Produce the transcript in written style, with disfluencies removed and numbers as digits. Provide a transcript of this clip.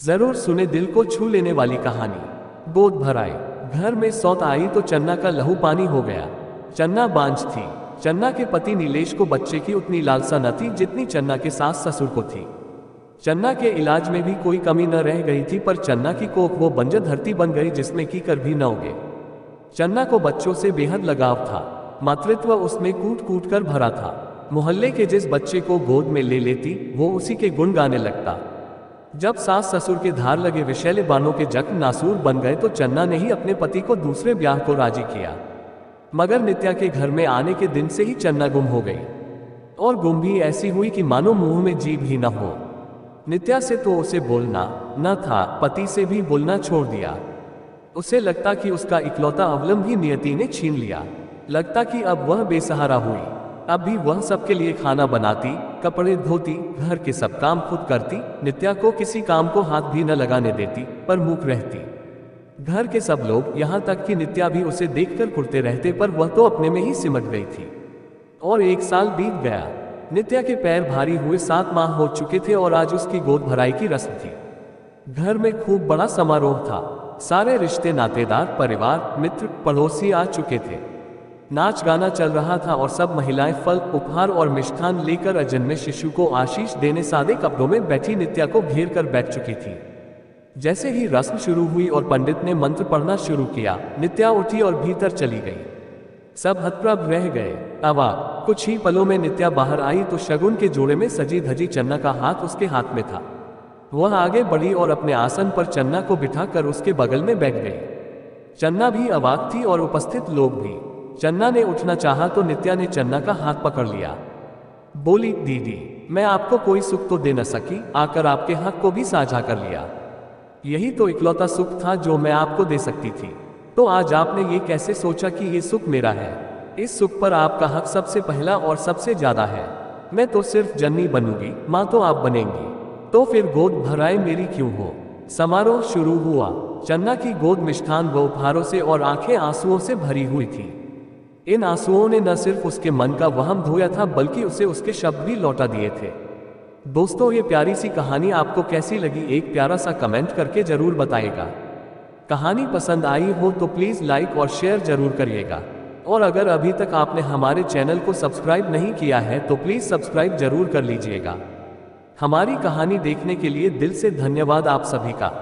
जरूर सुने दिल को छू लेने वाली कहानी। गोद भराए घर में सौत आई तो चन्ना का लहू पानी हो गया। चन्ना बांझ थी। चन्ना के पति नीलेश को बच्चे की उतनी लालसा न थी जितनी चन्ना के सास ससुर को थी। चन्ना के इलाज में भी कोई कमी न रह गई थी, पर चन्ना की कोख वो बंजर धरती बन गई जिसमें कीकर भी न उगे। चन्ना को बच्चों से बेहद लगाव था। मातृत्व उसमें कूट कूट कर भरा था। मोहल्ले के जिस बच्चे को गोद में ले लेती वो उसी के गुण गाने लगता। जब सास ससुर के धार लगे विषैले बाणों के जख्म नासूर बन गए तो चन्ना ने ही अपने पति को दूसरे ब्याह को राजी किया। मगर नित्या के घर में आने के दिन से ही चन्ना गुम हो गई, और गुम भी ऐसी हुई कि मानो मुंह में जीभ ही न हो। नित्या से तो उसे बोलना न था, पति से भी बोलना छोड़ दिया। उसे लगता कि उसका इकलौता अवलंब ही नियति ने छीन लिया। लगता कि अब वह बेसहारा हुई। अब भी वह सबके लिए खाना बनाती, कपड़े धोती, घर के सब काम खुद करती, नित्या को किसी काम को हाथ भी न लगाने देती, पर मूक रहती। घर के सब लोग, यहाँ तक कि नित्या भी उसे देखकर कुड़ते रहते, पर वह तो अपने में ही सिमट गई थी। और 1 साल बीत गया। नित्या के पैर भारी हुए 7 माह हो चुके थे और आज उसकी गोद भराई की रस्म थी। घर में खूब बड़ा समारोह था। सारे रिश्ते, नातेदार, परिवार, मित्र, पड़ोसी आ चुके थे। नाच गाना चल रहा था और सब महिलाएं फल, उपहार और मिष्ठान लेकर अजन्मे शिशु को आशीष देने सादे कपड़ों में बैठी नित्या को घेर कर बैठ चुकी थी। जैसे ही रस्म शुरू हुई और पंडित ने मंत्र पढ़ना शुरू किया, नित्या उठी और भीतर चली गई। सब हतप्रभ रह गए, अवाक। कुछ ही पलों में नित्या बाहर आई तो शगुन के जोड़े में सजी धजी चन्ना का हाथ उसके हाथ में था। वह आगे बढ़ी और अपने आसन पर चन्ना को बिठाकर उसके बगल में बैठ गई। चन्ना भी अवाक थी और उपस्थित लोग भी। चन्ना ने उठना चाहा तो नित्या ने चन्ना का हाथ पकड़ लिया। बोली, दीदी, मैं आपको कोई सुख तो दे न सकी, आकर आपके हक को भी साझा कर लिया। यही तो इकलौता सुख था जो मैं आपको दे सकती थी। तो आज आपने ये कैसे सोचा कि ये सुख मेरा है? इस सुख पर आपका हक सबसे पहला और सबसे ज्यादा है। मैं तो सिर्फ जननी बनूंगी, माँ तो आप बनेंगी। तो फिर गोद भराए मेरी क्यों हो? समारोह शुरू हुआ। चन्ना की गोद मिष्ठान व उपहारों से और आंखें आंसुओं से भरी हुई थी। इन आंसुओं ने न सिर्फ उसके मन का वहम धोया था, बल्कि उसे उसके शब्द भी लौटा दिए थे। दोस्तों, ये प्यारी सी कहानी आपको कैसी लगी, एक प्यारा सा कमेंट करके जरूर बताइएगा। कहानी पसंद आई हो तो प्लीज़ लाइक और शेयर जरूर करिएगा। और अगर अभी तक आपने हमारे चैनल को सब्सक्राइब नहीं किया है तो प्लीज़ सब्सक्राइब जरूर कर लीजिएगा। हमारी कहानी देखने के लिए दिल से धन्यवाद आप सभी का।